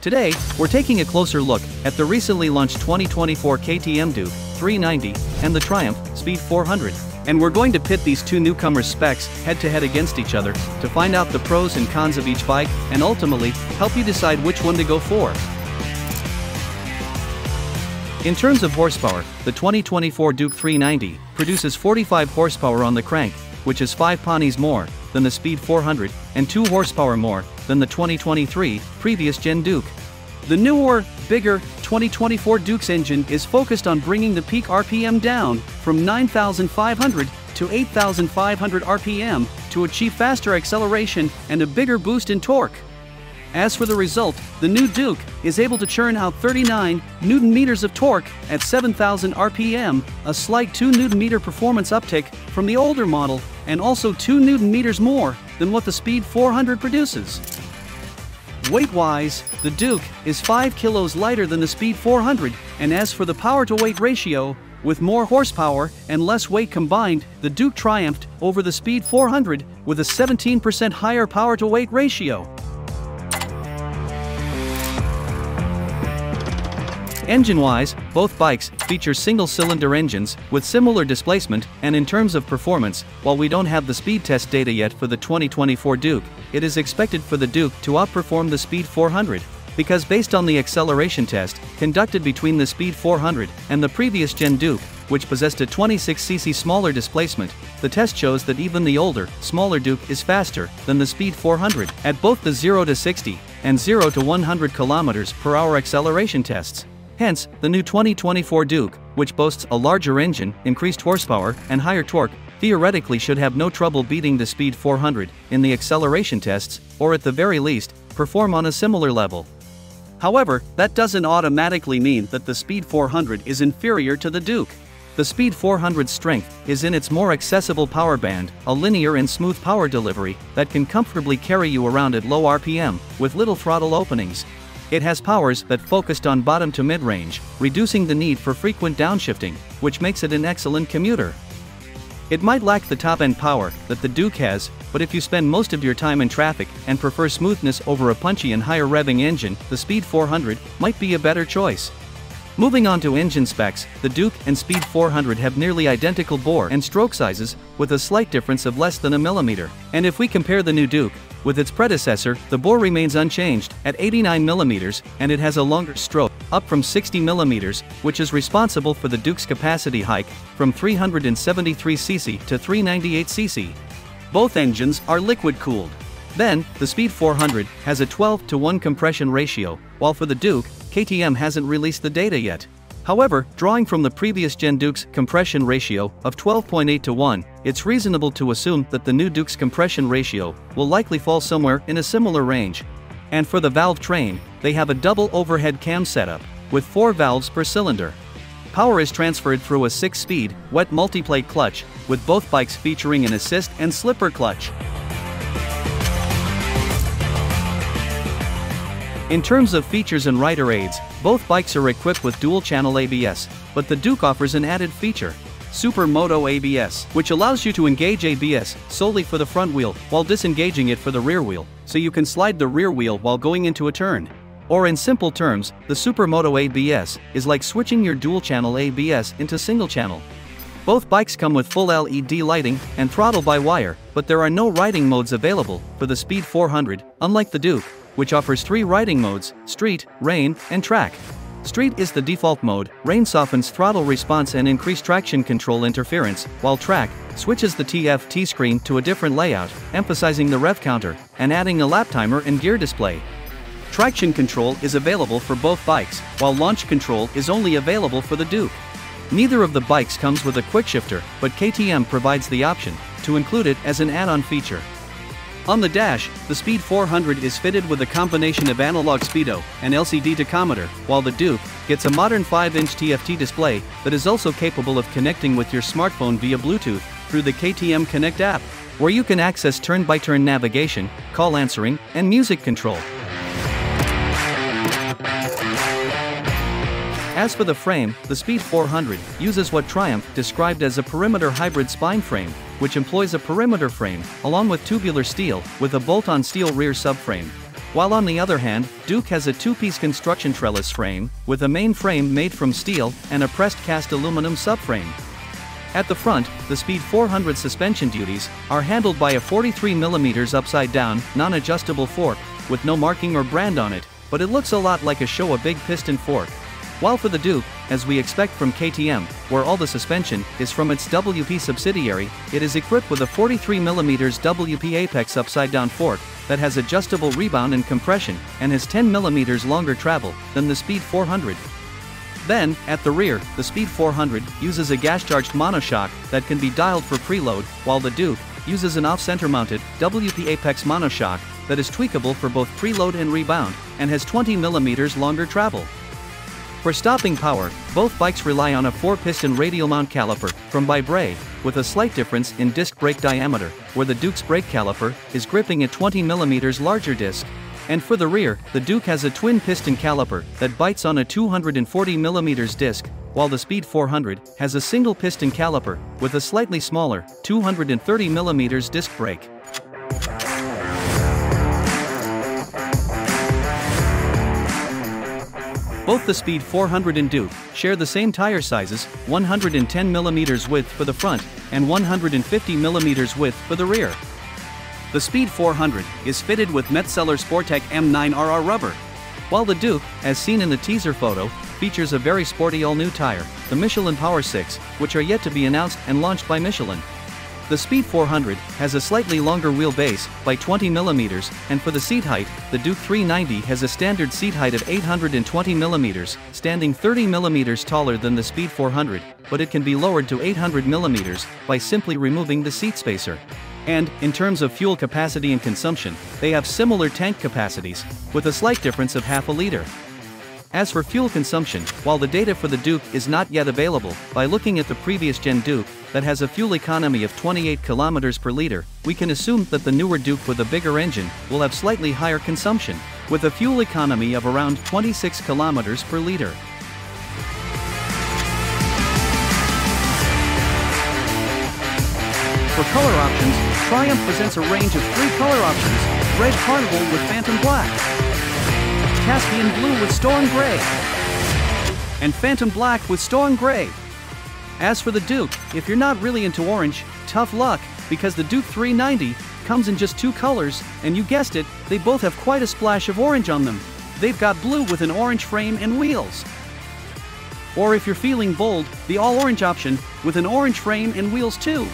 Today, we're taking a closer look at the recently launched 2024 KTM Duke 390 and the Triumph Speed 400. And we're going to pit these two newcomer specs head-to-head against each other to find out the pros and cons of each bike and ultimately help you decide which one to go for. In terms of horsepower, the 2024 Duke 390 produces 45 horsepower on the crank, which is 5 ponies more than the Speed 400 and 2 horsepower more than the 2023 previous gen Duke. The newer, bigger 2024 Duke's engine is focused on bringing the peak RPM down from 9,500 to 8,500 RPM to achieve faster acceleration and a bigger boost in torque. As for the result, the new Duke is able to churn out 39 Nm of torque at 7,000 RPM, a slight 2 Nm performance uptick from the older model, and also 2 Nm more than what the Speed 400 produces. Weight-wise, the Duke is 5 kilos lighter than the Speed 400, and as for the power-to-weight ratio, with more horsepower and less weight combined, the Duke triumphed over the Speed 400 with a 17% higher power-to-weight ratio. Engine-wise, both bikes feature single-cylinder engines with similar displacement, and in terms of performance, while we don't have the speed test data yet for the 2024 Duke, it is expected for the Duke to outperform the Speed 400, because based on the acceleration test conducted between the Speed 400 and the previous gen Duke, which possessed a 26cc smaller displacement, the test shows that even the older, smaller Duke is faster than the Speed 400 at both the 0 to 60 and 0 to 100 km/h acceleration tests. Hence, the new 2024 Duke, which boasts a larger engine, increased horsepower, and higher torque, theoretically should have no trouble beating the Speed 400 in the acceleration tests, or at the very least, perform on a similar level. However, that doesn't automatically mean that the Speed 400 is inferior to the Duke. The Speed 400's strength is in its more accessible power band, a linear and smooth power delivery that can comfortably carry you around at low RPM, with little throttle openings. It has powers that focused on bottom to mid-range, reducing the need for frequent downshifting, which makes it an excellent commuter. It might lack the top-end power that the Duke has, but if you spend most of your time in traffic and prefer smoothness over a punchy and higher revving engine, the Speed 400 might be a better choice. Moving on to engine specs, the Duke and Speed 400 have nearly identical bore and stroke sizes, with a slight difference of less than a millimeter. And if we compare the new Duke with its predecessor, the bore remains unchanged at 89 mm, and it has a longer stroke, up from 60 mm, which is responsible for the Duke's capacity hike from 373cc to 398cc. Both engines are liquid-cooled. Then, the Speed 400 has a 12:1 compression ratio, while for the Duke, KTM hasn't released the data yet. However, drawing from the previous gen Duke's compression ratio of 12.8:1, it's reasonable to assume that the new Duke's compression ratio will likely fall somewhere in a similar range. And for the valve train, they have a double overhead cam setup, with 4 valves per cylinder. Power is transferred through a 6-speed, wet multiplate clutch, with both bikes featuring an assist and slipper clutch. In terms of features and rider aids, both bikes are equipped with dual-channel ABS, but the Duke offers an added feature, Super Moto ABS, which allows you to engage ABS solely for the front wheel while disengaging it for the rear wheel, so you can slide the rear wheel while going into a turn. Or in simple terms, the Super Moto ABS is like switching your dual-channel ABS into single-channel. Both bikes come with full LED lighting and throttle-by-wire, but there are no riding modes available for the Speed 400, unlike the Duke, which offers 3 riding modes: Street, Rain, and Track. Street is the default mode. Rain softens throttle response and increased traction control interference, while Track switches the TFT screen to a different layout, emphasizing the rev counter and adding a lap timer and gear display. Traction control is available for both bikes, while launch control is only available for the Duke. Neither of the bikes comes with a quickshifter, but KTM provides the option to include it as an add-on feature. On the dash, the Speed 400 is fitted with a combination of analog speedo and LCD tachometer, while the Duke gets a modern 5-inch TFT display that is also capable of connecting with your smartphone via Bluetooth through the KTM Connect app, where you can access turn-by-turn navigation, call answering, and music control. As for the frame, the Speed 400 uses what Triumph described as a perimeter hybrid spine frame, which employs a perimeter frame, along with tubular steel, with a bolt-on steel rear subframe. While on the other hand, Duke has a two-piece construction trellis frame, with a main frame made from steel and a pressed cast aluminum subframe. At the front, the Speed 400 suspension duties are handled by a 43mm upside-down, non-adjustable fork, with no marking or brand on it, but it looks a lot like a big piston fork. While for the Duke, as we expect from KTM, where all the suspension is from its WP subsidiary, it is equipped with a 43mm WP Apex upside-down fork that has adjustable rebound and compression, and has 10mm longer travel than the Speed 400. Then, at the rear, the Speed 400 uses a gas-charged monoshock that can be dialed for preload, while the Duke uses an off-center mounted WP Apex monoshock that is tweakable for both preload and rebound, and has 20mm longer travel. For stopping power, both bikes rely on a 4-piston radial mount caliper from Brake, with a slight difference in disc brake diameter, where the Duke's brake caliper is gripping a 20mm larger disc. And for the rear, the Duke has a twin-piston caliper that bites on a 240mm disc, while the Speed 400 has a single-piston caliper with a slightly smaller 230mm disc brake. Both the Speed 400 and Duke share the same tire sizes, 110mm width for the front and 150mm width for the rear. The Speed 400 is fitted with Metzeler Sportec M9RR rubber, while the Duke, as seen in the teaser photo, features a very sporty all-new tire, the Michelin Power 6, which are yet to be announced and launched by Michelin. The Speed 400 has a slightly longer wheelbase, by 20mm, and for the seat height, the Duke 390 has a standard seat height of 820mm, standing 30mm taller than the Speed 400, but it can be lowered to 800mm by simply removing the seat spacer. And, in terms of fuel capacity and consumption, they have similar tank capacities, with a slight difference of half a liter. As for fuel consumption, while the data for the Duke is not yet available, by looking at the previous gen Duke, that has a fuel economy of 28 km per liter, we can assume that the newer Duke with a bigger engine will have slightly higher consumption, with a fuel economy of around 26 km per liter. For color options, Triumph presents a range of 3 color options: Red Carnival with Phantom Black, Caspian Blue with Storm Gray, and Phantom Black with Storm Gray. As for the Duke, if you're not really into orange, tough luck, because the Duke 390 comes in just 2 colors, and you guessed it, they both have quite a splash of orange on them. They've got blue with an orange frame and wheels. Or if you're feeling bold, the all-orange option with an orange frame and wheels too.